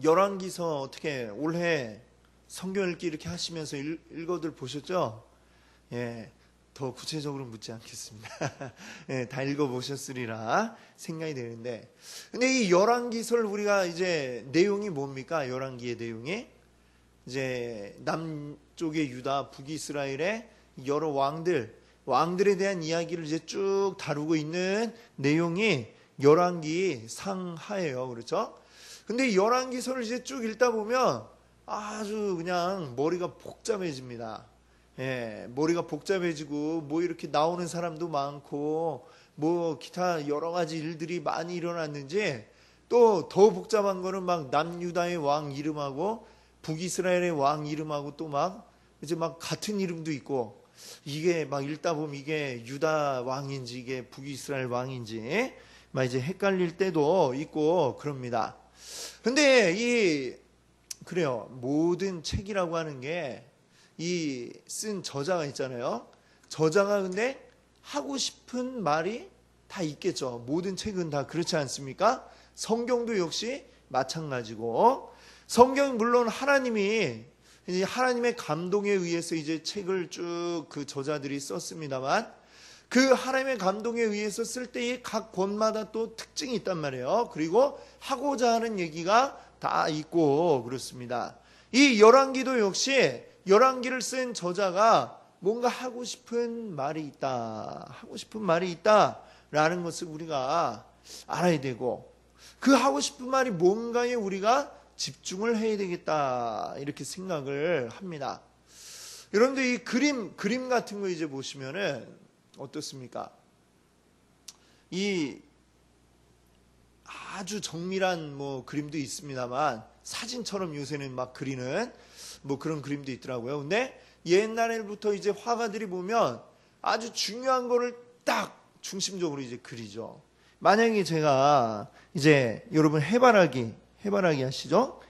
열왕기서 어떻게 올해 성경 읽기 이렇게 하시면서 읽어들 보셨죠? 예, 더 구체적으로 묻지 않겠습니다. 예, 다 읽어보셨으리라 생각이 되는데, 근데 이 열왕기서를 우리가 이제 내용이 뭡니까? 열왕기의 내용이 이제 남쪽의 유다, 북이스라엘의 여러 왕들에 대한 이야기를 이제 쭉 다루고 있는 내용이 열왕기 상하예요. 그렇죠? 근데 열왕기서를 이제 쭉 읽다 보면 아주 그냥 머리가 복잡해집니다. 예, 머리가 복잡해지고 뭐 이렇게 나오는 사람도 많고 뭐 기타 여러 가지 일들이 많이 일어났는지, 또 더 복잡한 거는 막 남유다의 왕 이름하고 북이스라엘의 왕 이름하고 또 막 이제 막 같은 이름도 있고, 이게 막 읽다 보면 이게 유다 왕인지 이게 북이스라엘 왕인지 막 이제 헷갈릴 때도 있고 그럽니다. 근데 그래요. 모든 책이라고 하는 게 이 쓴 저자가 있잖아요. 저자가 근데 하고 싶은 말이 다 있겠죠. 모든 책은 다 그렇지 않습니까? 성경도 역시 마찬가지고, 성경 물론 하나님의 감동에 의해서 이제 책을 쭉 그 저자들이 썼습니다만, 그 하나님의 감동에 의해서 쓸 때의 각 권마다 또 특징이 있단 말이에요. 그리고 하고자 하는 얘기가 다 있고 그렇습니다. 이 열왕기도 역시 열왕기를 쓴 저자가 뭔가 하고 싶은 말이 있다라는 것을 우리가 알아야 되고, 그 하고 싶은 말이 뭔가에 우리가 집중을 해야 되겠다 이렇게 생각을 합니다. 여러분들 이 그림 같은 거 이제 보시면은 어떻습니까? 이 아주 정밀한 뭐 그림도 있습니다만, 사진처럼 요새는 막 그리는 뭐 그런 그림도 있더라고요. 근데 옛날부터 이제 화가들이 보면 아주 중요한 거를 딱 중심적으로 이제 그리죠. 만약에 제가 이제 여러분 해바라기 아시죠?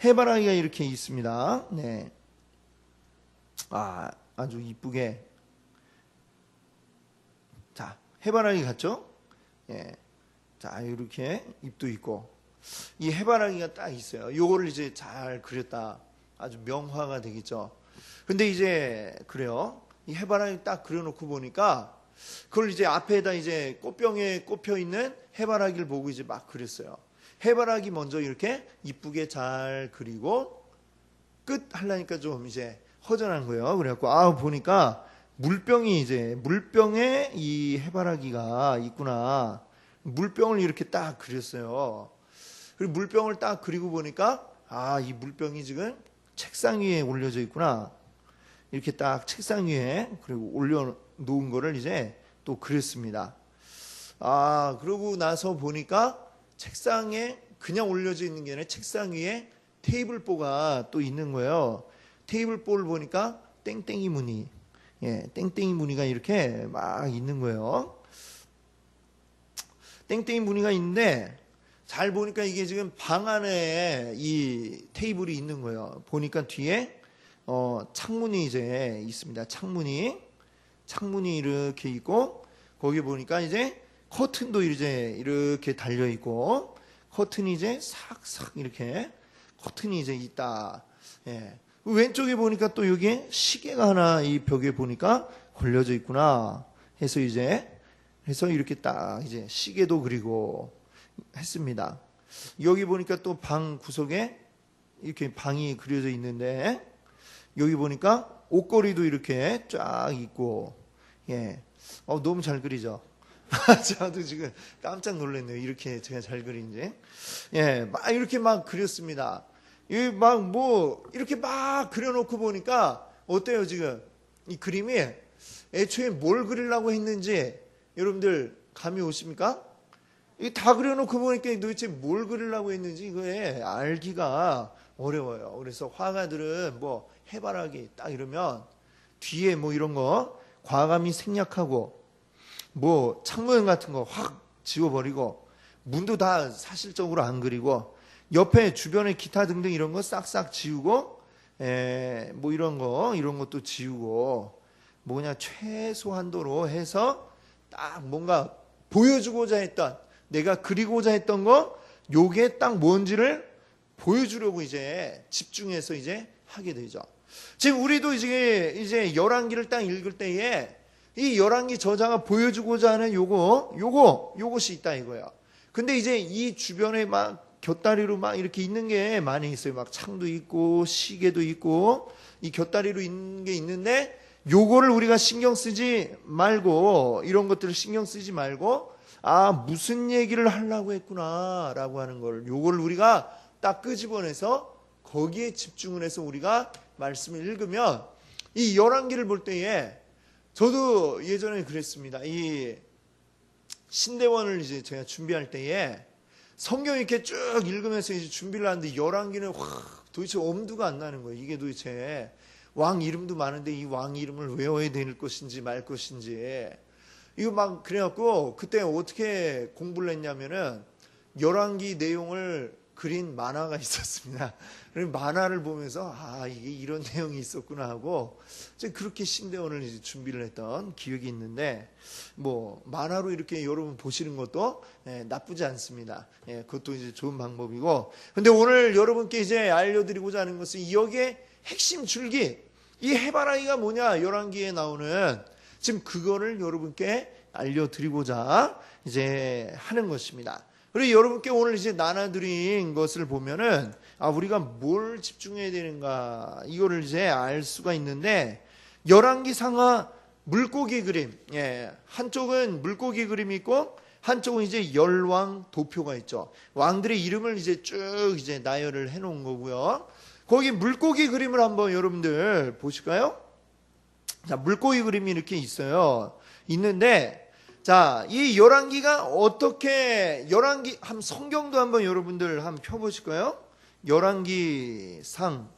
해바라기가 이렇게 있습니다. 네. 아주 이쁘게. 자, 해바라기 같죠? 예. 자, 이렇게 잎도 있고, 이 해바라기가 딱 있어요. 요거를 이제 잘 그렸다. 아주 명화가 되겠죠. 근데 이제 그래요. 이 해바라기 딱 그려놓고 보니까 그걸 이제 앞에다 이제 꽃병에 꼽혀 있는 해바라기를 보고 이제 막 그렸어요. 해바라기 먼저 이렇게 이쁘게 잘 그리고 끝 하려니까 좀 이제 허전한 거예요. 그래갖고 보니까 물병에 이 해바라기가 있구나. 물병을 이렇게 딱 그렸어요. 그리고 물병을 딱 그리고 보니까 이 물병이 지금 책상 위에 올려져 있구나. 이렇게 딱 책상 위에 그리고 올려놓은 거를 이제 또 그렸습니다. 그러고 나서 보니까 책상에 그냥 올려져 있는 게 아니라 책상 위에 테이블보가 또 있는 거예요. 테이블보를 보니까 땡땡이 무늬, 땡땡이 무늬가 이렇게 막 있는 거예요. 땡땡이 무늬가 있는데 잘 보니까 이게 지금 방 안에 이 테이블이 있는 거예요. 보니까 뒤에 창문이 이제 있습니다. 창문이 이렇게 있고, 거기 보니까 이제 커튼도 이제 이렇게 달려 있고, 커튼이 이제 싹싹 이렇게 커튼이 이제 있다. 예. 왼쪽에 보니까 또 여기에 시계가 하나 이 벽에 보니까 걸려져 있구나 해서 이렇게 딱 이제 시계도 그리고 했습니다. 여기 보니까 또 방 구석에 이렇게 방이 그려져 있는데, 여기 보니까 옷걸이도 이렇게 쫙 있고, 너무 잘 그리죠. 저도 지금 깜짝 놀랐네요. 이렇게 제가 잘 그린지. 막 이렇게 막 그렸습니다. 이렇게 막 그려놓고 보니까 어때요, 지금? 이 그림이 애초에 뭘 그리려고 했는지 여러분들 감이 오십니까? 이 다 그려놓고 보니까 도대체 뭘 그리려고 했는지 이거에 알기가 어려워요. 그래서 화가들은 뭐 해바라기 딱 이러면 뒤에 뭐 이런 거 과감히 생략하고, 뭐 창문 같은 거 확 지워버리고, 문도 다 사실적으로 안 그리고, 옆에 주변에 기타 등등 이런 거 싹싹 지우고, 뭐 이런 것도 지우고, 뭐 그냥 최소한도로 해서 딱 뭔가 보여주고자 했던, 내가 그리고자 했던 거 요게 딱 뭔지를 보여주려고 이제 집중해서 이제 하게 되죠. 지금 우리도 이제 열왕기를 딱 읽을 때에 이 열왕기 저자가 보여주고자 하는 요것이 있다 이거예요. 근데 이제 이 주변에 막 곁다리로 막 이렇게 있는 게 많이 있어요. 막 창도 있고 시계도 있고 이 곁다리로 있는 게 있는데 요거를 우리가 신경 쓰지 말고, 이런 것들을 신경 쓰지 말고, 아, 무슨 얘기를 하려고 했구나 라고 하는 걸, 요걸 우리가 딱 끄집어내서 거기에 집중을 해서 우리가 말씀을 읽으면, 이 열왕기를 볼 때에 저도 예전에 그랬습니다. 이 신대원을 이제 제가 준비할 때에 성경 이렇게 쭉 읽으면서 이제 준비를 하는데 열왕기는 도대체 엄두가 안 나는 거예요. 이게 도대체 왕 이름도 많은데 이 왕 이름을 외워야 될 것인지 말 것인지, 이거 막 그래갖고 그때 어떻게 공부를 했냐면은 열왕기 내용을 그린 만화가 있었습니다. 그래서 만화를 보면서 아, 이게 이런 내용이 있었구나 하고 그렇게 신대원을 이제 준비를 했던 기억이 있는데, 뭐 만화로 이렇게 여러분 보시는 것도 나쁘지 않습니다. 그것도 이제 좋은 방법이고, 근데 오늘 여러분께 이제 알려드리고자 하는 것은 여기에 핵심 줄기, 이 해바라기가 뭐냐, 열왕기에 나오는, 지금 그거를 여러분께 알려드리고자 이제 하는 것입니다. 그리고 여러분께 오늘 이제 나눠드린 것을 보면은 아, 우리가 뭘 집중해야 되는가, 이거를 이제 알 수가 있는데, 열왕기 상하 물고기 그림, 한쪽은 물고기 그림이 있고 한쪽은 이제 열왕 도표가 있죠. 왕들의 이름을 이제 쭉 이제 나열을 해놓은 거고요. 거기 물고기 그림을 한번 여러분들 보실까요? 자, 물고기 그림이 이렇게 있는데, 자, 이 열왕기가 어떻게, 열왕기 성경도 한번 여러분들 한번 펴보실까요? 열왕기 상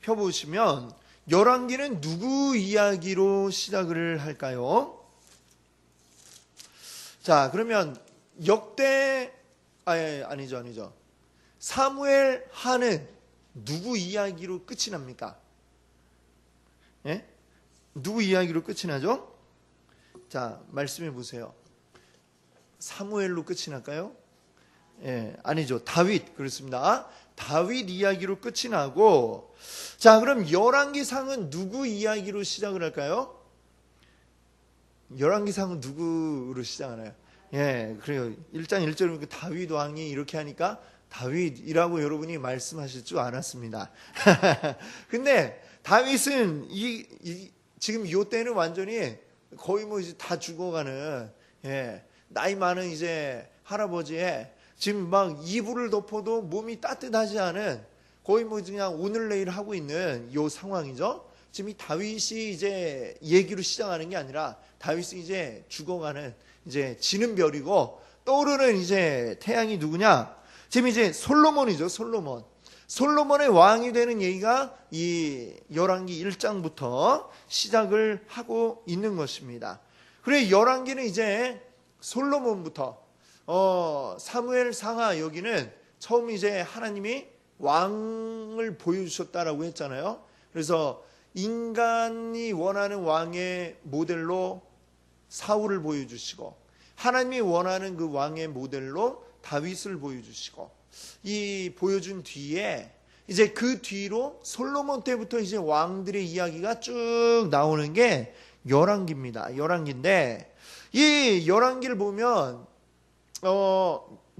펴보시면 열왕기는 누구 이야기로 시작을 할까요? 자, 그러면 아니죠. 사무엘 하는 누구 이야기로 끝이 납니까? 예? 누구 이야기로 끝이 나죠? 자, 말씀해 보세요. 사무엘로 끝이 날까요? 아니죠. 다윗, 그렇습니다. 다윗 이야기로 끝이 나고, 자, 그럼 열왕기상은 누구 이야기로 시작을 할까요? 열왕기상은 누구로 시작하나요? 그래요. 1장 1절에 다윗 왕이 이렇게 하니까 다윗이라고 여러분이 말씀하실 줄 알았습니다. 근데 다윗은 지금 요 때는 완전히 거의 뭐 이제 다 죽어가는, 나이 많은 이제 할아버지의, 지금 막 이불을 덮어도 몸이 따뜻하지 않은, 거의 뭐 그냥 오늘 내일 하고 있는 요 상황이죠. 지금 이 다윗이 이제 얘기로 시작하는 게 아니라 다윗이 이제 죽어가는, 이제 지는 별이고, 떠오르는 이제 태양이 누구냐? 지금 이제 솔로몬이죠. 솔로몬의 왕이 되는 얘기가 이 열왕기 1장부터 시작을 하고 있는 것입니다. 그래, 열왕기는 이제 솔로몬부터 사무엘 상하, 여기는 처음 이제 하나님이 왕을 보여주셨다라고 했잖아요. 그래서 인간이 원하는 왕의 모델로 사울을 보여주시고, 하나님이 원하는 그 왕의 모델로 다윗을 보여주시고, 이 보여준 뒤에 이제 그 뒤로 솔로몬 때부터 이제 왕들의 이야기가 쭉 나오는 게 열왕기입니다. 열왕기인데, 이 열왕기를 보면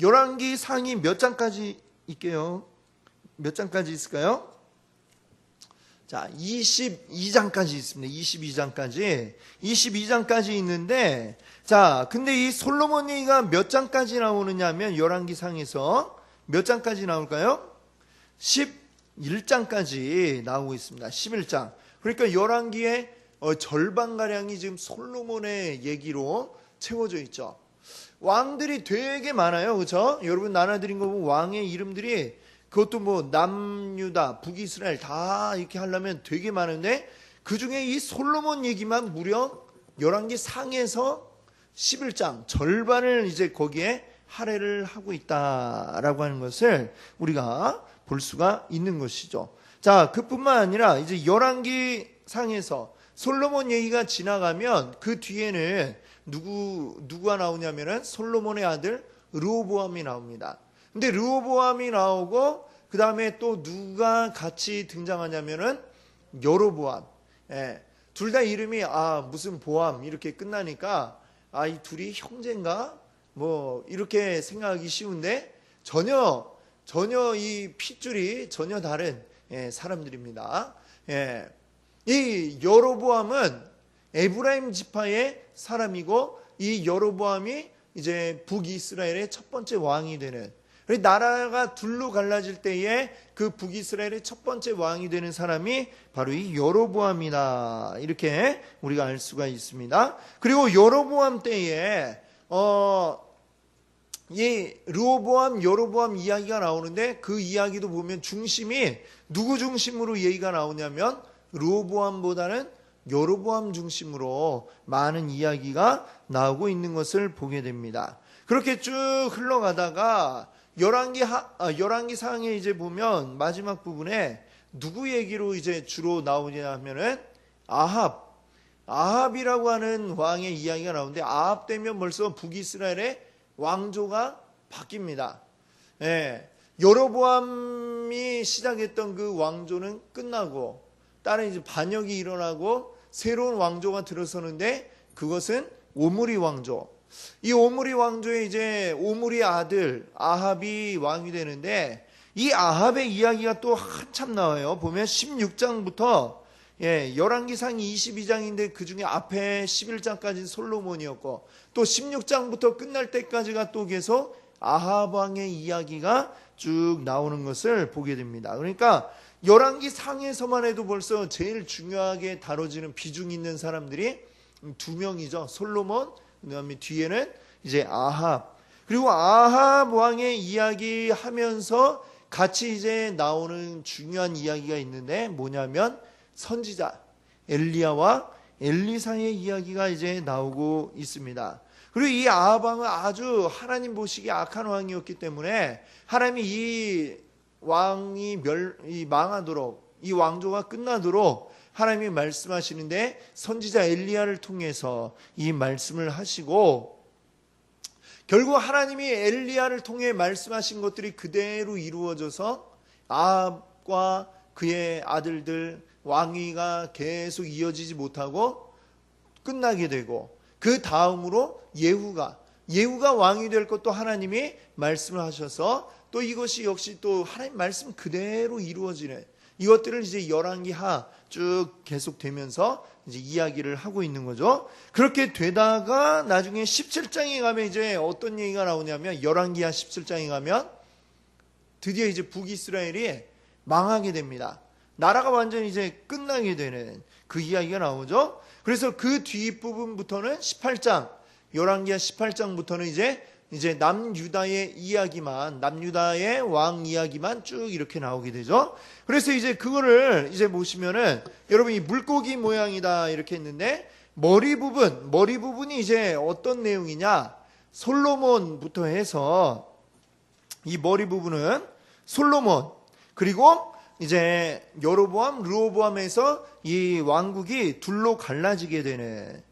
열왕기 상이 몇 장까지 있게요? 몇 장까지 있을까요? 자, 22장까지 있습니다. 22장까지 있는데, 자, 근데 이 솔로몬 얘기가 몇 장까지 나오느냐 하면 열왕기 상에서 몇 장까지 나올까요? 11장까지 나오고 있습니다. 11장. 그러니까 열왕기의 절반가량이 지금 솔로몬의 얘기로 채워져 있죠. 왕들이 되게 많아요. 그렇죠? 여러분 나눠드린 거 보면 왕의 이름들이, 그것도 뭐 남유다, 북이스라엘 다 이렇게 하려면 되게 많은데, 그 중에 이 솔로몬 얘기만 무려 열왕기 상에서 11장 절반을 이제 거기에 할애를 하고 있다라고 하는 것을 우리가 볼 수가 있는 것이죠. 자, 그뿐만 아니라 이제 열왕기 상에서 솔로몬 얘기가 지나가면 그 뒤에는 누구가 나오냐면은 솔로몬의 아들 르호보암이 나옵니다. 근데 르호보암이 나오고 그 다음에 또 누가 같이 등장하냐면은 여로보암. 예. 둘 다 이름이 무슨 보암 이렇게 끝나니까 이 둘이 형제인가? 뭐 이렇게 생각하기 쉬운데 전혀 이 핏줄이 전혀 다른 사람들입니다. 예. 이 여로보암은 에브라임 지파의 사람이고 이 여로보암이 이제 북이스라엘의 첫 번째 왕이 되는, 나라가 둘로 갈라질 때에 그 북이스라엘의 첫 번째 왕이 되는 사람이 바로 이 여로보암이다, 이렇게 우리가 알 수가 있습니다. 그리고 여로보암 때에 이 르호보암, 여로보암 이야기가 나오는데 그 이야기도 보면 중심이 누구 중심으로 얘기가 나오냐면 르호보암보다는 여로보암 중심으로 많은 이야기가 나오고 있는 것을 보게 됩니다. 그렇게 쭉 흘러가다가 열왕기상에 이제 보면 마지막 부분에 누구 얘기로 이제 주로 나오냐 하면은 아합이라고 하는 왕의 이야기가 나오는데, 아합 되면 벌써 북이스라엘의 왕조가 바뀝니다. 예. 여로보암이 시작했던 그 왕조는 끝나고 다른 이제 반역이 일어나고 새로운 왕조가 들어서는데 그것은 오므리 왕조. 이 오므리 왕조의 이제 오므리 아들 아합이 왕이 되는데, 이 아합의 이야기가 또 한참 나와요. 보면 16장부터 열왕기상이 22장인데 그 중에 앞에 11장까지는 솔로몬이었고 또 16장부터 끝날 때까지가 또 계속 아합 왕의 이야기가 쭉 나오는 것을 보게 됩니다. 그러니까 열왕기상에서만 해도 벌써 제일 중요하게 다뤄지는 비중 있는 사람들이 두 명이죠. 솔로몬, 그다음에 뒤에는 이제 아합. 그리고 아합 왕의 이야기 하면서 같이 이제 나오는 중요한 이야기가 있는데 뭐냐면 선지자 엘리야와 엘리사의 이야기가 이제 나오고 있습니다. 그리고 이 아합 왕은 아주 하나님 보시기에 악한 왕이었기 때문에 하나님이 이 왕이 망하도록, 이 왕조가 끝나도록 하나님이 말씀하시는데 선지자 엘리야를 통해서 이 말씀을 하시고, 결국 하나님이 엘리야를 통해 말씀하신 것들이 그대로 이루어져서 아합과 그의 아들들 왕위가 계속 이어지지 못하고 끝나게 되고, 그 다음으로 예후가 왕이 될 것도 하나님이 말씀을 하셔서 또 이것이 역시 또 하나님 말씀 그대로 이루어지는, 이것들을 이제 열왕기하 쭉 계속되면서 이제 이야기를 하고 있는 거죠. 그렇게 되다가 나중에 17장에 가면 이제 어떤 얘기가 나오냐면, 열왕기하 17장에 가면 드디어 이제 북이스라엘이 망하게 됩니다. 나라가 완전히 이제 끝나게 되는 그 이야기가 나오죠. 그래서 그 뒷부분부터는 18장, 열왕기하 18장부터는 이제 남유다의 이야기만, 남유다의 왕 이야기만 쭉 이렇게 나오게 되죠. 그래서 이제 그거를 이제 보시면은 여러분 이 물고기 모양이다 이렇게 했는데, 머리 부분이 이제 어떤 내용이냐, 솔로몬부터 해서 이 머리 부분은 솔로몬, 그리고 이제 여로보암, 르호보암에서 이 왕국이 둘로 갈라지게 되는,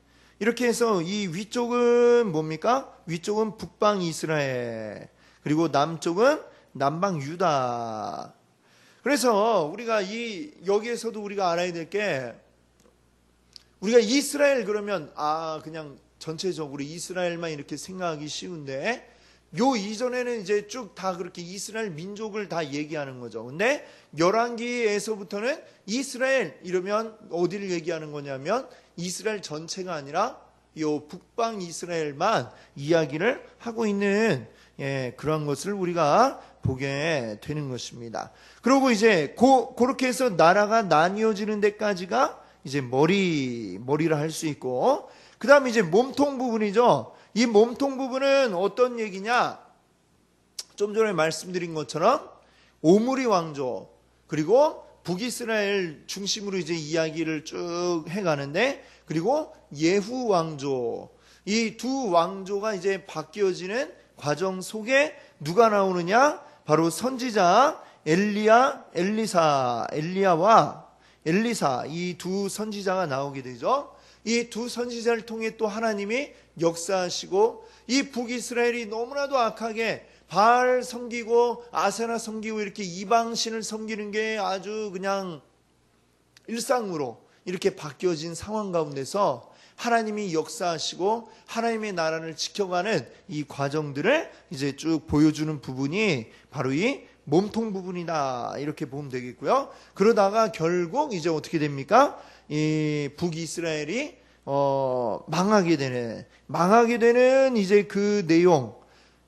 이렇게 해서 이 위쪽은 뭡니까? 위쪽은 북방 이스라엘, 그리고 남쪽은 남방 유다. 그래서 우리가 여기에서도 우리가 알아야 될 게, 우리가 이스라엘 그러면 그냥 전체적으로 이스라엘만 이렇게 생각하기 쉬운데, 요 이전에는 이제 쭉 다 그렇게 이스라엘 민족을 다 얘기하는 거죠. 근데 열왕기에서부터는 이스라엘 이러면 어디를 얘기하는 거냐면 이스라엘 전체가 아니라 요 북방 이스라엘만 이야기를 하고 있는 그런 것을 우리가 보게 되는 것입니다. 그리고 이제 그렇게 해서 나라가 나뉘어지는 데까지가 이제 머리를 할 수 있고, 그 다음에 이제 몸통 부분이죠. 이 몸통 부분은 어떤 얘기냐? 좀 전에 말씀드린 것처럼 오므리 왕조, 그리고 북이스라엘 중심으로 이제 이야기를 쭉 해가는데, 그리고 예후 왕조, 이 두 왕조가 이제 바뀌어지는 과정 속에 누가 나오느냐? 바로 선지자 엘리야와 엘리사, 이 두 선지자가 나오게 되죠. 이 두 선지자를 통해 또 하나님이 역사하시고, 이 북이스라엘이 너무나도 악하게 바알 섬기고 아세라 섬기고 이렇게 이방신을 섬기는 게 아주 그냥 일상으로 이렇게 바뀌어진 상황 가운데서 하나님이 역사하시고 하나님의 나라를 지켜가는 이 과정들을 이제 쭉 보여주는 부분이 바로 이 몸통 부분이다, 이렇게 보면 되겠고요. 그러다가 결국 이제 어떻게 됩니까? 이 북이스라엘이 망하게 되는 이제 그 내용,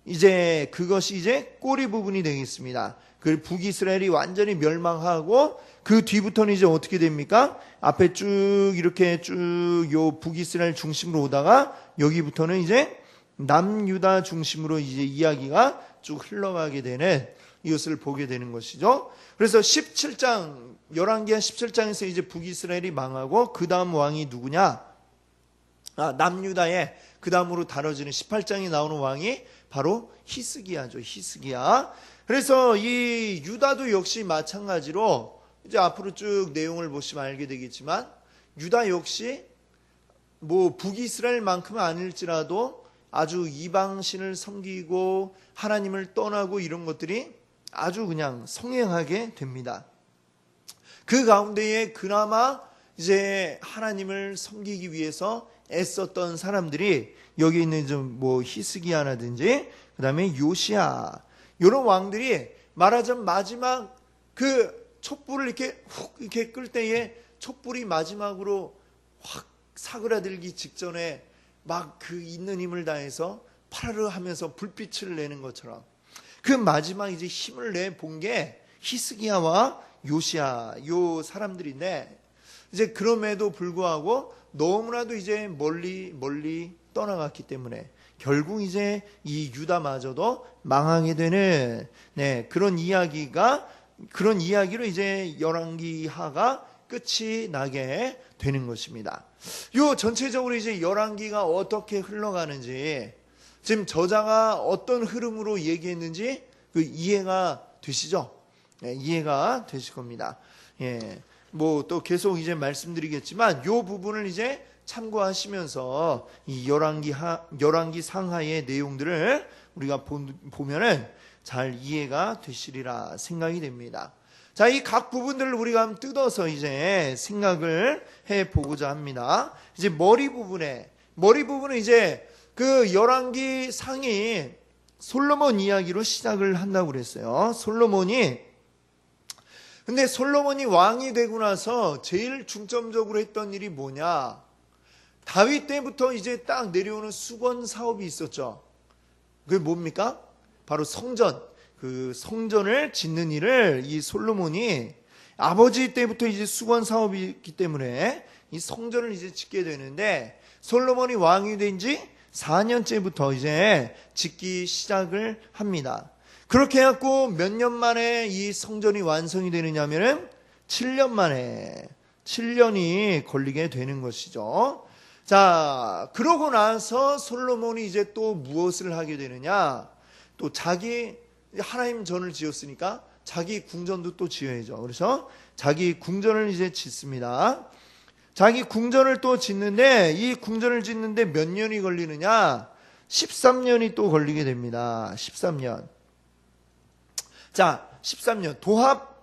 이제 그것이 이제 꼬리 부분이 되겠습니다. 그 북이스라엘이 완전히 멸망하고 그 뒤부터는 이제 어떻게 됩니까? 앞에 쭉 이렇게 쭉 요 북이스라엘 중심으로 오다가 여기부터는 이제 남유다 중심으로 이제 이야기가 쭉 흘러가게 되는 이것을 보게 되는 것이죠. 그래서 17장, 열왕기하 17장에서 이제 북이스라엘이 망하고 그 다음 왕이 누구냐? 남유다의 그 다음으로 다뤄지는 18장에 나오는 왕이 바로 히스기야죠. 히스기야. 그래서 이 유다도 역시 마찬가지로 이제 앞으로 쭉 내용을 보시면 알게 되겠지만 유다 역시 뭐 북이스라엘만큼은 아닐지라도 아주 이방신을 섬기고 하나님을 떠나고 이런 것들이 아주 그냥 성행하게 됩니다. 그 가운데에 그나마 이제 하나님을 섬기기 위해서 애썼던 사람들이 여기 있는 좀 뭐 히스기야라든지 그 다음에 요시야, 이런 왕들이 말하자면 마지막 그 촛불을 이렇게 훅 이렇게 끌 때에 촛불이 마지막으로 확 사그라들기 직전에 막 그 있는 힘을 다해서 파르르 하면서 불빛을 내는 것처럼 그 마지막 이제 힘을 내본 게 히스기야와 요시야, 요 사람들인데, 이제 그럼에도 불구하고 너무나도 이제 멀리 떠나갔기 때문에 결국 이제 이 유다마저도 망하게 되는 그런 이야기로 이제 열왕기하가 끝이 나게 되는 것입니다. 요 전체적으로 이제 열왕기가 어떻게 흘러가는지, 지금 저자가 어떤 흐름으로 얘기했는지 그 이해가 되시죠? 이해가 되실 겁니다. 뭐 또 계속 이제 말씀드리겠지만 요 부분을 이제 참고하시면서 이 열왕기 상하의 내용들을 우리가 보면은 잘 이해가 되시리라 생각이 됩니다. 자, 이 각 부분들을 우리가 한번 뜯어서 이제 생각을 해 보고자 합니다. 이제 머리 부분은 이제 그 열왕기 상이 솔로몬 이야기로 시작을 한다고 그랬어요. 근데 솔로몬이 왕이 되고 나서 제일 중점적으로 했던 일이 뭐냐? 다윗 때부터 이제 딱 내려오는 수건 사업이 있었죠. 그게 뭡니까? 바로 성전. 그 성전을 짓는 일을 이 솔로몬이 아버지 때부터 이제 수건 사업이 있기 때문에 이 성전을 이제 짓게 되는데, 솔로몬이 왕이 된 지 4년째부터 이제 짓기 시작을 합니다. 그렇게 해갖고 몇 년 만에 이 성전이 완성이 되느냐면은 7년 만에, 7년이 걸리게 되는 것이죠. 자, 그러고 나서 솔로몬이 이제 또 무엇을 하게 되느냐? 또 자기 하나님 전을 지었으니까 자기 궁전도 또 지어야죠. 그래서 자기 궁전을 이제 짓습니다. 자기 궁전을 또 짓는데, 이 궁전을 짓는데 몇 년이 걸리느냐? 13년이 또 걸리게 됩니다. 13년. 자, 13년. 도합,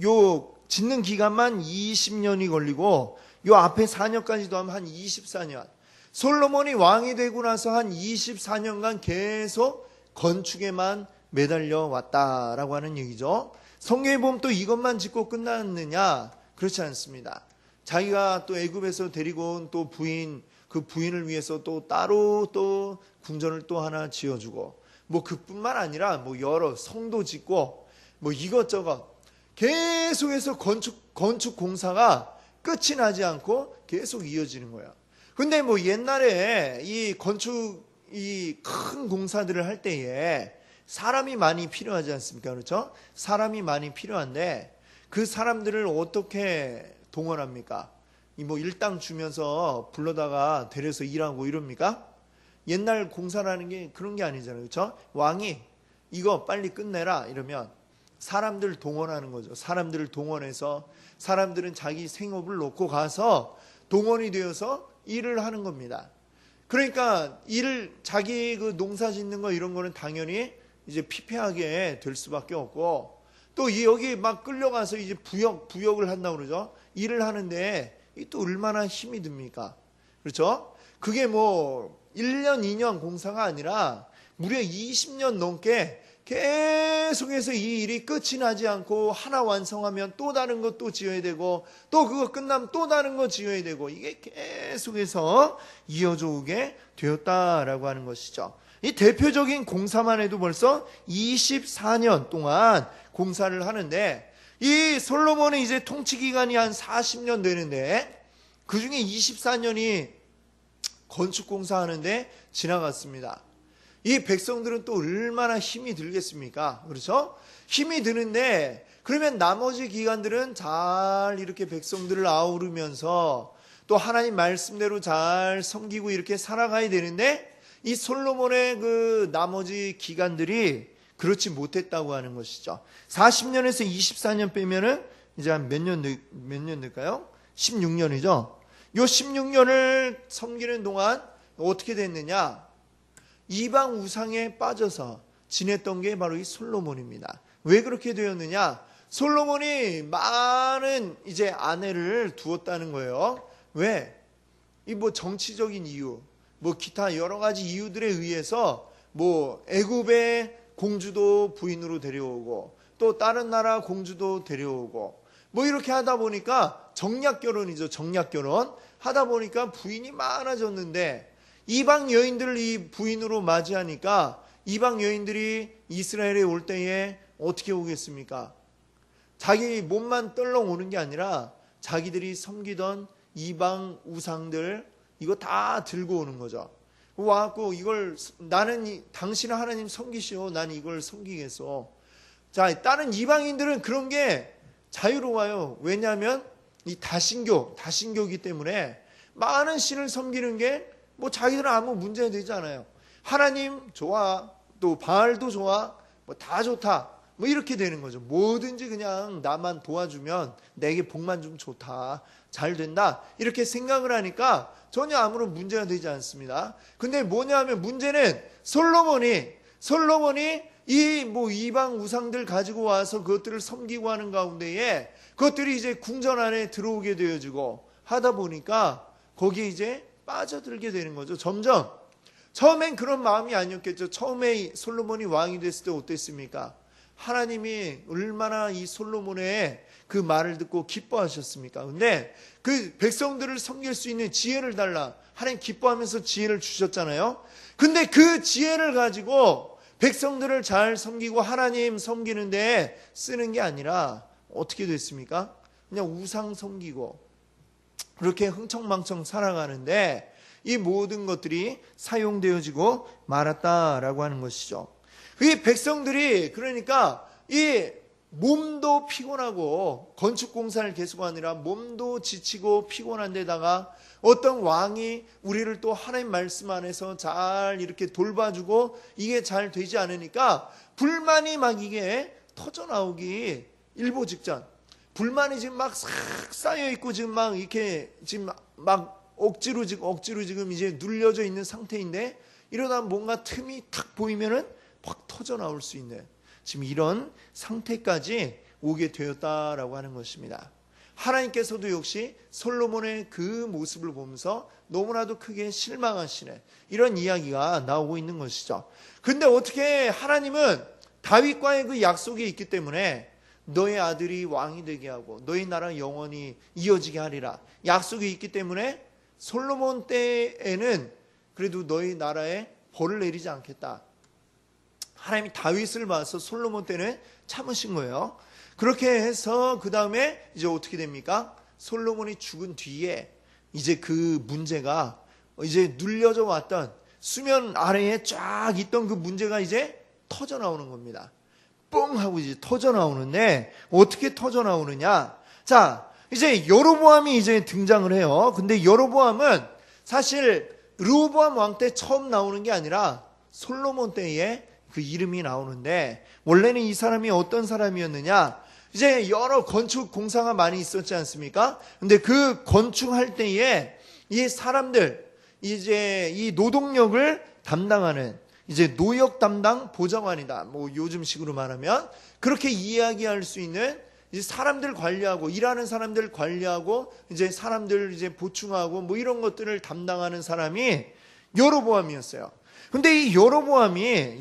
요 짓는 기간만 20년이 걸리고, 요 앞에 4년까지 더하면 한 24년. 솔로몬이 왕이 되고 나서 한 24년간 계속 건축에만 매달려 왔다라고 하는 얘기죠. 성경에 보면 또 이것만 짓고 끝났느냐? 그렇지 않습니다. 자기가 또 애굽에서 데리고 온 또 그 부인을 위해서 또 따로 또 궁전을 또 하나 지어주고, 뭐 그뿐만 아니라 뭐 여러 성도 짓고 뭐 이것저것 계속해서 건축 공사가 끝이 나지 않고 계속 이어지는 거예요. 근데 뭐 옛날에 이 큰 공사들을 할 때에 사람이 많이 필요하지 않습니까? 그렇죠? 사람이 많이 필요한데 그 사람들을 어떻게 동원합니까? 뭐 일당 주면서 불러다가 데려서 일하고 이럽니까? 옛날 공사라는 게 그런 게 아니잖아요. 그렇죠? 왕이 이거 빨리 끝내라 이러면 사람들 동원하는 거죠. 사람들을 동원해서 사람들은 자기 생업을 놓고 가서 동원이 되어서 일을 하는 겁니다. 그러니까 자기 그 농사 짓는 거 이런 거는 당연히 이제 피폐하게 될 수밖에 없고, 또 여기 막 끌려가서 이제 부역을 한다고 그러죠. 일을 하는데 또 얼마나 힘이 듭니까? 그렇죠? 그게 뭐 1년, 2년 공사가 아니라 무려 20년 넘게 계속해서 이 일이 끝이 나지 않고, 하나 완성하면 또 다른 것 또 지어야 되고, 또 그거 끝나면 또 다른 거 지어야 되고, 이게 계속해서 이어져 오게 되었다라고 하는 것이죠. 이 대표적인 공사만 해도 벌써 24년 동안 공사를 하는데, 이 솔로몬은 이제 통치 기간이 한 40년 되는데 그 중에 24년이 건축 공사하는데 지나갔습니다. 이 백성들은 또 얼마나 힘이 들겠습니까? 그렇죠? 힘이 드는데, 그러면 나머지 기간들은 잘 이렇게 백성들을 아우르면서 또 하나님 말씀대로 잘 섬기고 이렇게 살아가야 되는데, 이 솔로몬의 그 나머지 기간들이 그렇지 못했다고 하는 것이죠. 40년에서 24년 빼면은 이제 한 몇 년 될까요? 16년이죠. 요 16년을 섬기는 동안 어떻게 됐느냐? 이방 우상에 빠져서 지냈던 게 바로 이 솔로몬입니다. 왜 그렇게 되었느냐? 솔로몬이 많은 이제 아내를 두었다는 거예요. 왜? 이 뭐 정치적인 이유, 뭐 기타 여러 가지 이유들에 의해서 뭐 애굽의 공주도 부인으로 데려오고, 또 다른 나라 공주도 데려오고, 뭐 이렇게 하다 보니까 정략 결혼이죠. 정략 결혼 하다 보니까 부인이 많아졌는데, 이방 여인들을 이 부인으로 맞이하니까 이방 여인들이 이스라엘에 올 때에 어떻게 오겠습니까? 자기 몸만 떨렁 오는 게 아니라 자기들이 섬기던 이방 우상들 이거 다 들고 오는 거죠. 와갖고 이걸 나는 당신은 하나님 섬기시오, 난 이걸 섬기겠어. 자, 다른 이방인들은 그런 게 자유로워요. 왜냐하면 이 다신교이기 때문에 많은 신을 섬기는 게 뭐 자기들은 아무 문제가 되지 않아요. 하나님 좋아, 또 바알도 좋아, 뭐 다 좋다, 뭐 이렇게 되는 거죠. 뭐든지 그냥 나만 도와주면 내게 복만 좀 좋다, 잘 된다, 이렇게 생각을 하니까 전혀 아무런 문제가 되지 않습니다. 근데 뭐냐면 문제는 솔로몬이 이 뭐 이방 우상들 가지고 와서 그것들을 섬기고 하는 가운데에 그것들이 이제 궁전 안에 들어오게 되어지고 하다 보니까 거기에 이제 빠져들게 되는 거죠. 점점. 처음엔 그런 마음이 아니었겠죠. 처음에 솔로몬이 왕이 됐을 때 어땠습니까? 하나님이 얼마나 이 솔로몬의 그 말을 듣고 기뻐하셨습니까? 근데 그 백성들을 섬길 수 있는 지혜를 달라. 하나님 기뻐하면서 지혜를 주셨잖아요. 근데 그 지혜를 가지고 백성들을 잘 섬기고 하나님 섬기는데 쓰는 게 아니라 어떻게 됐습니까? 그냥 우상 섬기고 그렇게 흥청망청 살아가는데 이 모든 것들이 사용되어지고 말았다라고 하는 것이죠. 이 백성들이 그러니까 이 몸도 피곤하고 건축 공사를 계속하느라 몸도 지치고 피곤한 데다가 어떤 왕이 우리를 또 하나님 말씀 안에서 잘 이렇게 돌봐주고 이게 잘 되지 않으니까 불만이 막 이게 터져 나오기 일보 직전. 불만이 지금 막 싹 쌓여 있고 지금 막 이렇게 지금 막 억지로 지금 이제 눌려져 있는 상태인데, 이러다 뭔가 틈이 탁 보이면은 확 터져 나올 수 있는 지금 이런 상태까지 오게 되었다라고 하는 것입니다. 하나님께서도 역시 솔로몬의 그 모습을 보면서 너무나도 크게 실망하시는 이런 이야기가 나오고 있는 것이죠. 근데 어떻게 하나님은 다윗과의 그 약속이 있기 때문에 너의 아들이 왕이 되게 하고 너희 나라 영원히 이어지게 하리라 약속이 있기 때문에 솔로몬 때에는 그래도 너희 나라에 벌을 내리지 않겠다. 하나님이 다윗을 봐서 솔로몬 때는 참으신 거예요. 그렇게 해서 그 다음에 이제 어떻게 됩니까? 솔로몬이 죽은 뒤에 이제 그 문제가 이제 눌려져 왔던 수면 아래에 쫙 있던 그 문제가 이제 터져 나오는 겁니다. 뻥 하고 이제 터져 나오는데 어떻게 터져 나오느냐? 자, 이제 여로보암이 이제 등장을 해요. 근데 여로보암은 사실 르호보암 왕 때 처음 나오는 게 아니라 솔로몬 때에 그 이름이 나오는데, 원래는 이 사람이 어떤 사람이었느냐? 이제 여러 건축 공사가 많이 있었지 않습니까? 근데 그 건축할 때에 이 사람들, 이제 이 노동력을 담당하는 이제 노역 담당 보좌관이다. 뭐 요즘식으로 말하면 그렇게 이야기할 수 있는 이제 사람들 관리하고 일하는 사람들 관리하고 이제 사람들 이제 보충하고 뭐 이런 것들을 담당하는 사람이 여로보암이었어요. 근데 이 여로보암이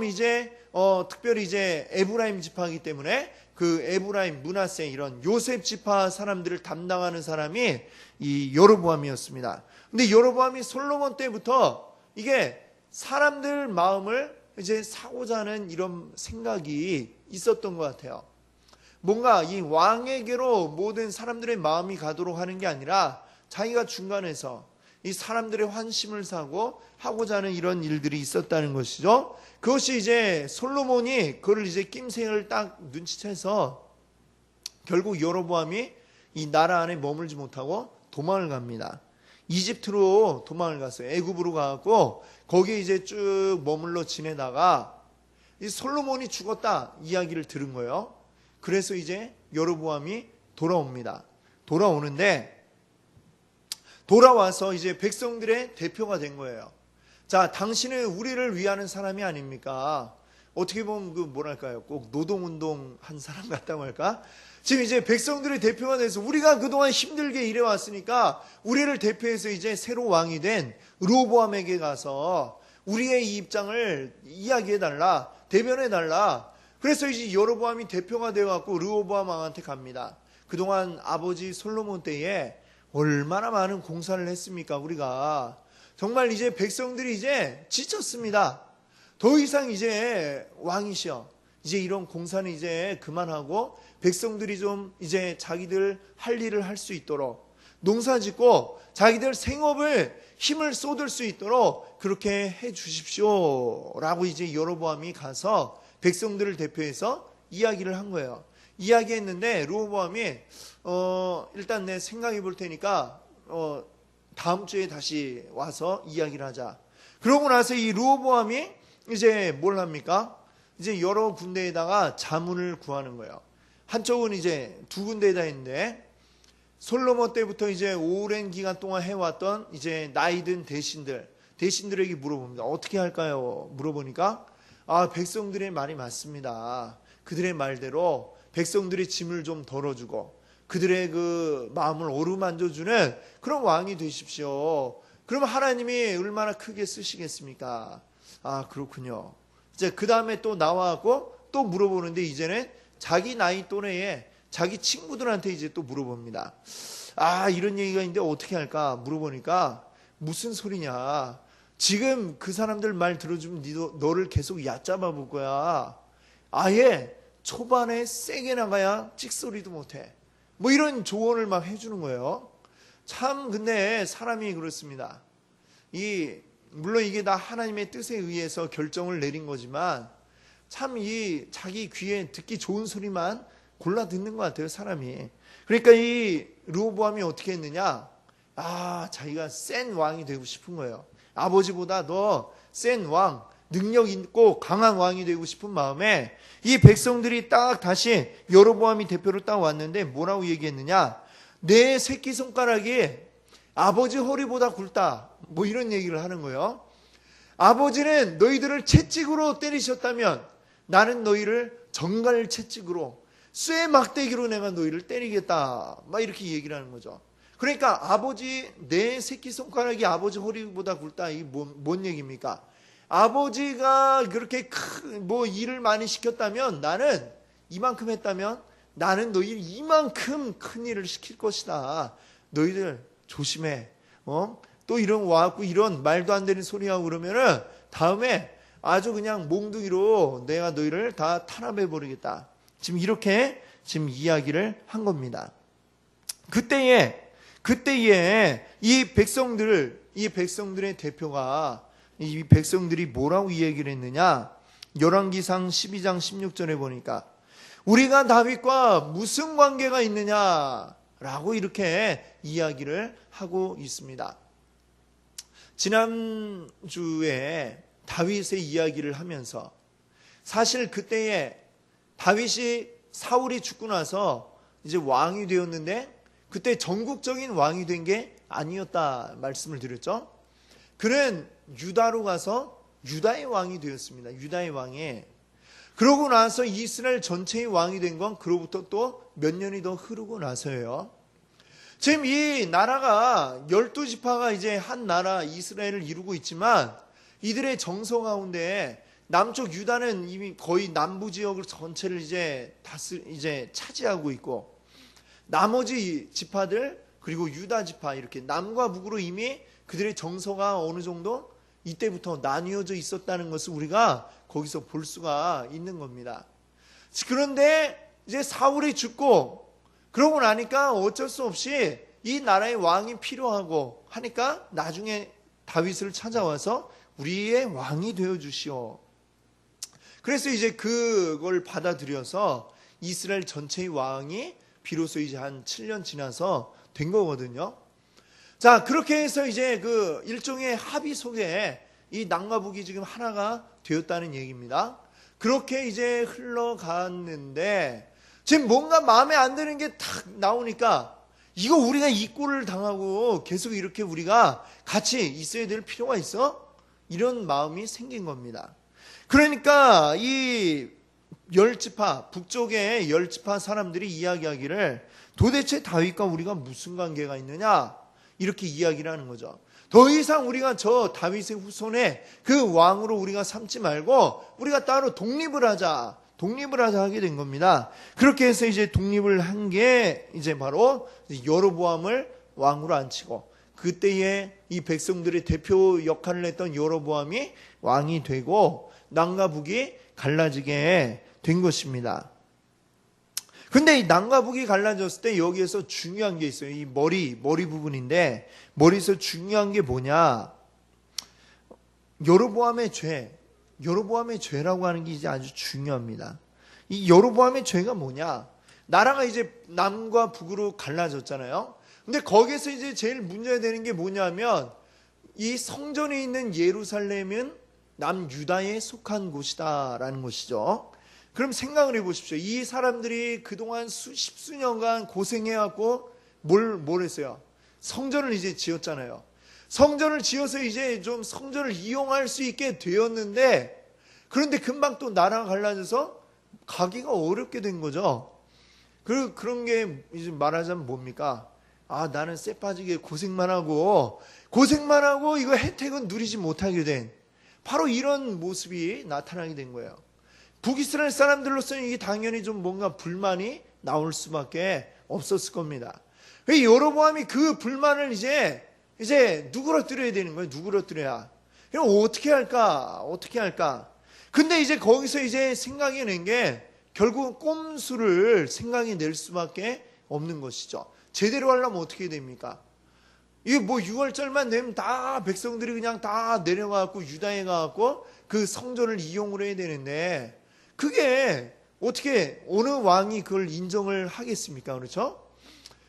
이제 특별히 이제 에브라임 지파이기 때문에 그 에브라임, 므낫세 이런 요셉 지파 사람들을 담당하는 사람이 이 여로보암이었습니다. 근데 여로보암이 솔로몬 때부터 이게 사람들 마음을 이제 사고자 하는 이런 생각이 있었던 것 같아요. 뭔가 이 왕에게로 모든 사람들의 마음이 가도록 하는 게 아니라 자기가 중간에서 이 사람들의 환심을 사고 하고자 하는 이런 일들이 있었다는 것이죠. 그것이 이제 솔로몬이 그걸 이제 낌새를 딱 눈치채서 결국 여로보암이 이 나라 안에 머물지 못하고 도망을 갑니다. 이집트로 도망을 갔어요. 애굽으로 가고 거기에 이제 쭉 머물러 지내다가 이 솔로몬이 죽었다 이야기를 들은 거예요. 그래서 이제 여로보암이 돌아옵니다. 돌아오는데 돌아와서 이제 백성들의 대표가 된 거예요. 자, 당신은 우리를 위하는 사람이 아닙니까? 어떻게 보면 그 뭐랄까요? 꼭 노동운동 한 사람 같다고 할까? 지금 이제 백성들의 대표가 돼서 우리가 그동안 힘들게 일해왔으니까 우리를 대표해서 이제 새로 왕이 된 르호보암에게 가서 우리의 이 입장을 이야기해달라, 대변해달라. 그래서 이제 여로보암이 대표가 되어갖고 르호보암 왕한테 갑니다. 그동안 아버지 솔로몬 때에 얼마나 많은 공사를 했습니까? 우리가 정말 이제 백성들이 이제 지쳤습니다. 더 이상 이제 왕이시여, 이제 이런 공사는 이제 그만하고 백성들이 좀 이제 자기들 할 일을 할 수 있도록 농사 짓고 자기들 생업을 힘을 쏟을 수 있도록 그렇게 해 주십시오 라고 이제 여로보암이 가서 백성들을 대표해서 이야기를 한 거예요. 이야기했는데 르호보암이 일단 내 생각해 볼 테니까 다음 주에 다시 와서 이야기를 하자. 그러고 나서 이 르호보암이 이제 뭘 합니까? 이제 여러 군데에다가 자문을 구하는 거예요. 한쪽은 이제 두 군데에다 있는데 솔로몬 때부터 이제 오랜 기간 동안 해왔던 이제 나이든 대신들에게 물어봅니다. 어떻게 할까요? 물어보니까 백성들의 말이 맞습니다. 그들의 말대로 백성들의 짐을 좀 덜어주고 그들의 그 마음을 어루만져주는 그런 왕이 되십시오. 그러면 하나님이 얼마나 크게 쓰시겠습니까? 그렇군요. 이제 그 다음에 또 나와갖고 또 물어보는데 이제는 자기 나이 또래에 자기 친구들한테 이제 또 물어봅니다. 이런 얘기가 있는데 어떻게 할까? 물어보니까 무슨 소리냐? 지금 그 사람들 말 들어주면 너를 계속 얕잡아 볼 거야. 아예 초반에 세게 나가야 찍소리도 못해. 뭐 이런 조언을 막 해주는 거예요. 참 근데 사람이 그렇습니다. 물론 이게 다 하나님의 뜻에 의해서 결정을 내린 거지만 참 자기 귀에 듣기 좋은 소리만 골라 듣는 것 같아요, 사람이. 그러니까 이 르호보암이 어떻게 했느냐? 자기가 센 왕이 되고 싶은 거예요. 아버지보다 더 센 왕, 능력 있고 강한 왕이 되고 싶은 마음에 이 백성들이 딱 다시 여로보암이 대표로 딱 왔는데 뭐라고 얘기했느냐? 내 새끼손가락이 아버지 허리보다 굵다. 뭐 이런 얘기를 하는 거예요. 아버지는 너희들을 채찍으로 때리셨다면 나는 너희를 정갈 채찍으로 쇠 막대기로 내가 너희를 때리겠다. 막 이렇게 얘기를 하는 거죠. 그러니까 내 새끼손가락이 아버지 허리보다 굵다. 이게 뭔 얘기입니까? 아버지가 그렇게 일을 많이 시켰다면 나는 이만큼 했다면 나는 너희를 이만큼 큰 일을 시킬 것이다. 너희들 조심해. 또 이런 말도 안 되는 소리하고 그러면은 다음에 아주 그냥 몽둥이로 내가 너희를 다 탄압해 버리겠다. 지금 이렇게 지금 이야기를 한 겁니다. 그때에 이 백성들의 대표가 이 백성들이 뭐라고 이야기를 했느냐? 열왕기상 12장 16절에 보니까 우리가 다윗과 무슨 관계가 있느냐라고 이렇게 이야기를 하고 있습니다. 지난주에 다윗의 이야기를 하면서 사실 그때에 다윗이 사울이 죽고 나서 이제 왕이 되었는데 그때 전국적인 왕이 된 게 아니었다 말씀을 드렸죠. 그는 유다로 가서 유다의 왕이 되었습니다. 유다의 왕이. 그러고 나서 이스라엘 전체의 왕이 된 건 그로부터 또 몇 년이 더 흐르고 나서예요. 지금 이 나라가 12지파가 이제 한 나라 이스라엘을 이루고 있지만 이들의 정서 가운데 남쪽 유다는 이미 거의 남부 지역을 전체를 이제 차지하고 있고, 나머지 지파들 그리고 유다 지파 이렇게 남과 북으로 이미 그들의 정서가 어느 정도 이때부터 나뉘어져 있었다는 것을 우리가 거기서 볼 수가 있는 겁니다. 그런데 이제 사울이 죽고 그러고 나니까 어쩔 수 없이 이 나라의 왕이 필요하고 하니까 나중에 다윗을 찾아와서 우리의 왕이 되어 주시오. 그래서 이제 그걸 받아들여서 이스라엘 전체의 왕이 비로소 이제 한 7년 지나서 된 거거든요. 자, 그렇게 해서 이제 그 일종의 합의 속에 이 남과 북이 지금 하나가 되었다는 얘기입니다. 그렇게 이제 흘러갔는데 지금 뭔가 마음에 안 드는 게 탁 나오니까 이거 우리가 이 꼴을 당하고 계속 이렇게 우리가 같이 있어야 될 필요가 있어? 이런 마음이 생긴 겁니다. 그러니까 이 10지파, 북쪽의 10지파 사람들이 이야기하기를 도대체 다윗과 우리가 무슨 관계가 있느냐? 이렇게 이야기를 하는 거죠. 더 이상 우리가 저 다윗의 후손에 그 왕으로 우리가 삼지 말고 우리가 따로 독립을 하자 하게 된 겁니다. 그렇게 해서 이제 독립을 한 게 이제 바로 여로보암을 왕으로 앉히고, 그때에 이 백성들의 대표 역할을 했던 여로보암이 왕이 되고 남과 북이 갈라지게 된 것입니다. 근데 이 남과 북이 갈라졌을 때 여기에서 중요한 게 있어요. 이 머리 부분인데, 머리에서 중요한 게 뭐냐? 여로보암의 죄라고 하는 게 이제 아주 중요합니다. 이 여로보암의 죄가 뭐냐? 나라가 이제 남과 북으로 갈라졌잖아요. 근데 거기에서 이제 제일 문제가 되는 게 뭐냐면, 이 성전에 있는 예루살렘은 남유다에 속한 곳이다라는 것이죠. 그럼 생각을 해보십시오. 이 사람들이 그동안 십수년간 고생해갖고 뭘 했어요? 성전을 이제 지었잖아요. 성전을 지어서 이제 좀 성전을 이용할 수 있게 되었는데, 그런데 금방 또 나라가 갈라져서 가기가 어렵게 된 거죠. 그런 게 이제 말하자면 뭡니까? 아, 나는 쎄 빠지게 고생만 하고 이거 혜택은 누리지 못하게 된, 바로 이런 모습이 나타나게 된 거예요. 북이스라엘 사람들로서는 이게 당연히 좀 뭔가 불만이 나올 수밖에 없었을 겁니다. 여로보암이 그 불만을 이제 누그러뜨려야 되는 거예요. 누그러뜨려야. 그럼 어떻게 할까? 근데 이제 거기서 이제 생각이 낸 게 결국 꼼수를 생각이 낼 수밖에 없는 것이죠. 제대로 하려면 어떻게 됩니까? 이게 뭐 6월절만 되면 다 백성들이 그냥 다 내려가고 유다에 가고 그 성전을 이용을 해야 되는데, 그게 어떻게 어느 왕이 그걸 인정을 하겠습니까? 그렇죠?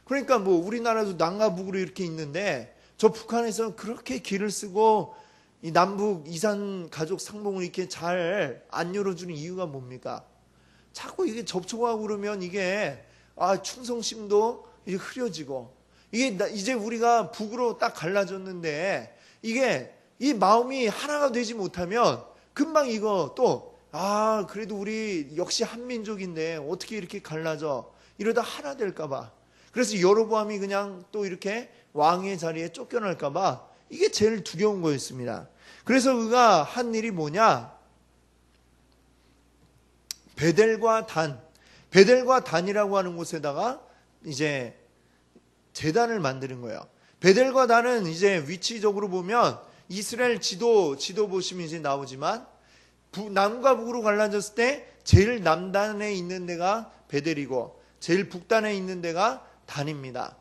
그러니까 뭐 우리나라도 남과 북으로 이렇게 있는데 저 북한에서 그렇게 길을 쓰고 이 남북 이산 가족 상봉을 이렇게 잘 안 열어주는 이유가 뭡니까? 자꾸 이게 접촉하고 그러면 이게 충성심도 이제 흐려지고, 이게 이제 우리가 북으로 딱 갈라졌는데 이게 이 마음이 하나가 되지 못하면 금방 이거 또 그래도 우리 역시 한민족인데 어떻게 이렇게 갈라져? 이러다 하나 될까봐. 그래서 여로보암이 그냥 또 이렇게 왕의 자리에 쫓겨날까봐 이게 제일 두려운 거였습니다. 그래서 그가 한 일이 뭐냐? 베델과 단이라고 하는 곳에다가 이제 제단을 만드는 거예요. 베델과 단은 이제 위치적으로 보면 이스라엘 지도 보시면 이제 나오지만 남과 북으로 갈라졌을 때 제일 남단에 있는 데가 베델이고 제일 북단에 있는 데가 단입니다.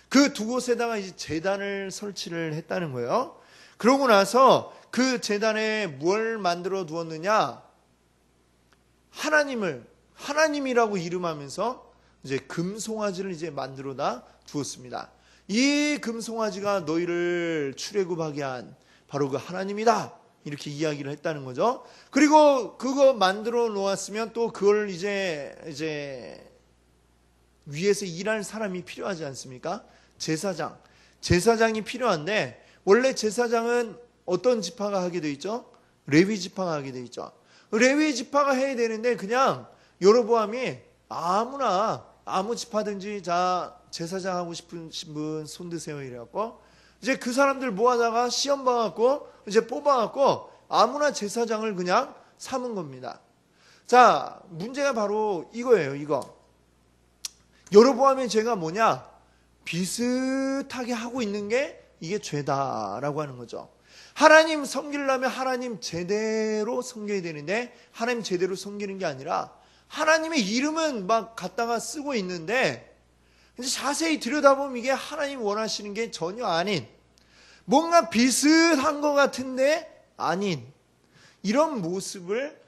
그 두 곳에다가 이제 제단을 설치를 했다는 거예요. 그러고 나서 그 제단에 뭘 만들어 두었느냐? 하나님이라고 이름하면서 이제 금송아지를 이제 만들어다 두었습니다. 이 금송아지가 너희를 출애굽하게 한 바로 그 하나님이다. 이렇게 이야기를 했다는 거죠. 그리고 그거 만들어 놓았으면 또 그걸 이제 위에서 일할 사람이 필요하지 않습니까? 제사장이 필요한데, 원래 제사장은 어떤 지파가 하게 돼 있죠? 레위 지파가 하게 돼 있죠. 레위 지파가 해야 되는데 그냥 여로보암이 아무나 아무 지파든지 자 제사장 하고 싶으신 분 손 드세요 이래갖고 이제 그 사람들 모아다가 시험 봐갖고 이제 뽑아갖고 아무나 제사장을 그냥 삼은 겁니다. 자, 문제가 바로 이거예요. 이거 여로보암의 죄가 뭐냐? 비슷하게 하고 있는 게 이게 죄다라고 하는 거죠. 하나님 섬기려면 하나님 제대로 섬겨야 되는데 하나님 제대로 섬기는 게 아니라 하나님의 이름은 막 갖다가 쓰고 있는데 이제 자세히 들여다보면 이게 하나님 원하시는 게 전혀 아닌 뭔가 비슷한 것 같은데 아닌 이런 모습을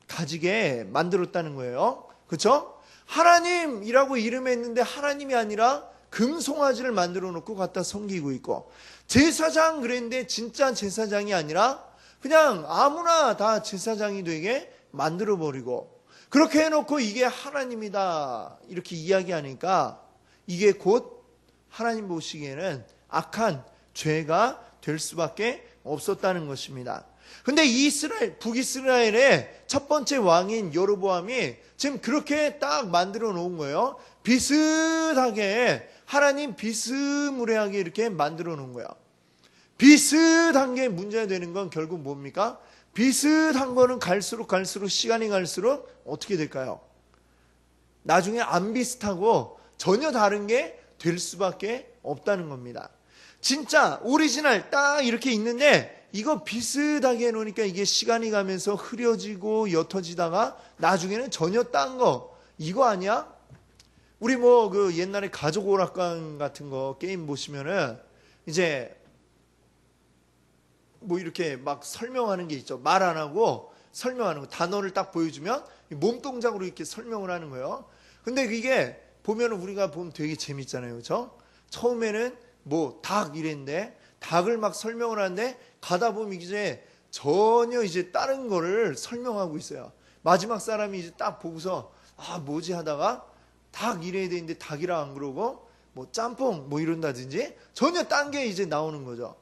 가지게 만들었다는 거예요. 그렇죠? 하나님이라고 이름했는데 하나님이 아니라 금송아지를 만들어 놓고 갖다 섬기고 있고 제사장 그랬는데 진짜 제사장이 아니라 그냥 아무나 다 제사장이 되게 만들어 버리고 그렇게 해놓고 이게 하나님이다 이렇게 이야기하니까 이게 곧 하나님 보시기에는 악한 죄가 될 수밖에 없었다는 것입니다. 근데 북이스라엘의 첫 번째 왕인 여로보암이 지금 그렇게 딱 만들어 놓은 거예요. 비슷하게 하나님 비스무리하게 이렇게 만들어 놓은 거예요. 비슷한 게 문제가 되는 건 결국 뭡니까? 비슷한 거는 갈수록 시간이 갈수록 어떻게 될까요? 나중에 안 비슷하고 전혀 다른 게 될 수밖에 없다는 겁니다. 진짜 오리지널 딱 이렇게 있는데 이거 비슷하게 해놓으니까 이게 시간이 가면서 흐려지고 옅어지다가 나중에는 전혀 딴 거 이거 아니야? 우리 뭐 그 옛날에 가족 오락관 같은 거 게임 보시면은 이제 뭐 이렇게 막 설명하는 게 있죠. 말 안 하고 설명하는 거 단어를 딱 보여주면 몸 동작으로 이렇게 설명을 하는 거예요. 근데 이게 보면은 우리가 보면 되게 재밌잖아요. 그렇죠? 처음에는 뭐 닭 이랬는데 닭을 막 설명을 하는데 가다 보면 이제 전혀 이제 다른 거를 설명하고 있어요. 마지막 사람이 이제 딱 보고서 아 뭐지 하다가 닭 이래야 되는데 닭이라 안 그러고 뭐 짬뽕 뭐 이런다든지 전혀 딴 게 이제 나오는 거죠.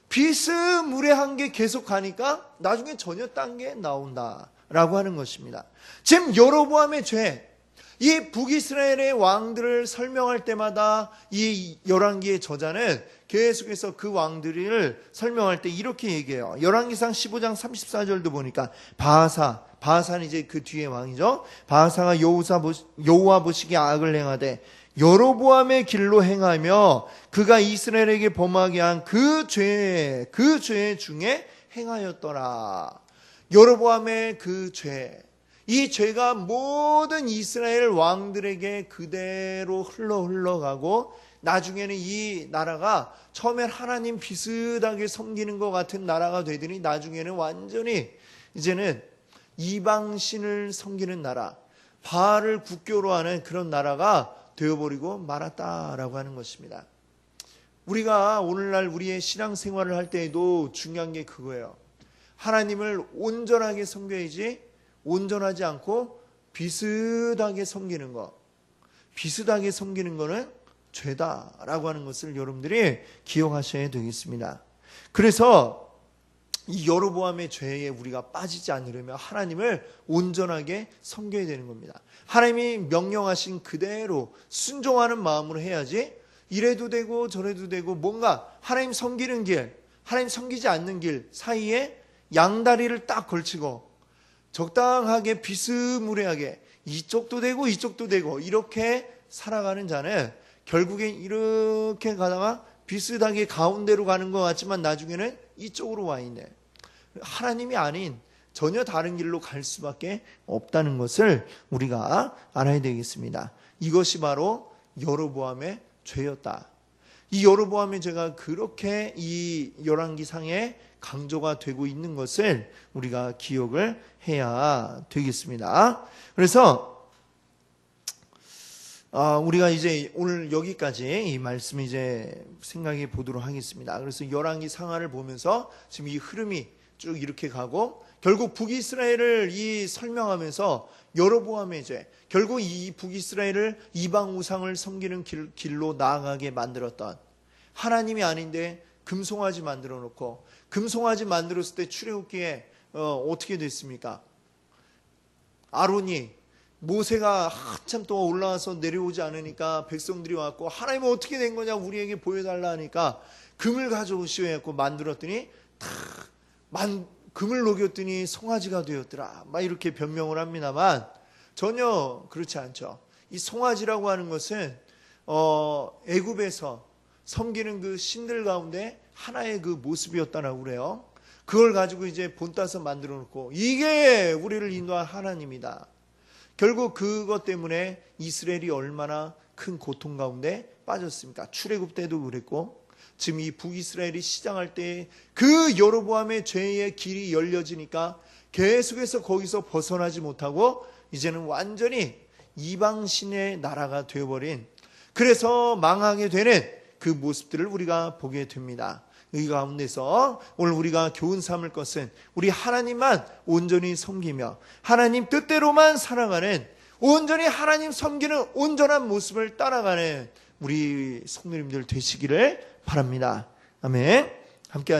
비스무리한 게 계속 가니까 나중에 전혀 딴 게 나온다라고 하는 것입니다. 지금 여로보암의 죄, 이 북이스라엘의 왕들을 설명할 때마다 이 열왕기의 저자는 계속해서 그 왕들을 설명할 때 이렇게 얘기해요. 열왕기상 15장 34절도 보니까 바하사는 이제 그 뒤에 왕이죠. 바하사가 여호와 보시기에 악을 행하되 여로보암의 길로 행하며 그가 이스라엘에게 범하게 한 그 죄 중에 행하였더라. 여로보암의 그 죄, 이 죄가 모든 이스라엘 왕들에게 그대로 흘러가고 나중에는 이 나라가 처음엔 하나님 비슷하게 섬기는 것 같은 나라가 되더니 나중에는 완전히 이제는 이방신을 섬기는 나라, 바알을 국교로 하는 그런 나라가 되어버리고 말았다라고 하는 것입니다. 우리가 오늘날 우리의 신앙생활을 할 때에도 중요한 게 그거예요. 하나님을 온전하게 섬겨야지 온전하지 않고 비슷하게 섬기는 거. 비슷하게 섬기는 거는 죄다라고 하는 것을 여러분들이 기억하셔야 되겠습니다. 그래서 이 여로보암의 죄에 우리가 빠지지 않으려면 하나님을 온전하게 섬겨야 되는 겁니다. 하나님이 명령하신 그대로 순종하는 마음으로 해야지 이래도 되고 저래도 되고 뭔가 하나님 섬기는 길, 하나님 섬기지 않는 길 사이에 양다리를 딱 걸치고 적당하게 비스무리하게 이쪽도 되고 이쪽도 되고 이렇게 살아가는 자는 결국엔 이렇게 가다가 비슷하게 가운데로 가는 것 같지만 나중에는 이쪽으로 와 있네. 하나님이 아닌 전혀 다른 길로 갈 수밖에 없다는 것을 우리가 알아야 되겠습니다. 이것이 바로 여로보암의 죄였다. 이 여로보암의 죄가 그렇게 이 열왕기상에 강조가 되고 있는 것을 우리가 기억을 해야 되겠습니다. 그래서 우리가 이제 오늘 여기까지 이 말씀 이제 생각해 보도록 하겠습니다. 그래서 열왕기 상하를 보면서 지금 이 흐름이 쭉 이렇게 가고 결국 북이스라엘을 이 설명하면서 여로보암의 죄, 결국 이 북이스라엘을 이방 우상을 섬기는 길로 나아가게 만들었던 하나님이 아닌데 금송아지 만들어 놓고 금송아지 만들었을 때 출애굽기에 어떻게 됐습니까? 아론이 모세가 한참 동안 올라와서 내려오지 않으니까 백성들이 왔고, 하나님은 어떻게 된 거냐 우리에게 보여달라 하니까 금을 가져오시오 해갖고 만들었더니 금을 녹였더니 송아지가 되었더라, 막 이렇게 변명을 합니다만 전혀 그렇지 않죠. 이 송아지라고 하는 것은 애굽에서 섬기는 그 신들 가운데 하나의 그 모습이었다라고 그래요. 그걸 가지고 이제 본따서 만들어 놓고, 이게 우리를 인도한 하나님이다. 결국 그것 때문에 이스라엘이 얼마나 큰 고통 가운데 빠졌습니까? 출애굽 때도 그랬고, 지금 이 북이스라엘이 시장할 때 그 여로보암의 죄의 길이 열려지니까 계속해서 거기서 벗어나지 못하고 이제는 완전히 이방신의 나라가 되어버린, 그래서 망하게 되는 그 모습들을 우리가 보게 됩니다. 이 가운데서 오늘 우리가 교훈 삼을 것은, 우리 하나님만 온전히 섬기며 하나님 뜻대로만 살아가는, 온전히 하나님 섬기는 온전한 모습을 따라가는 우리 성도님들 되시기를 바랍니다. 아멘. 함께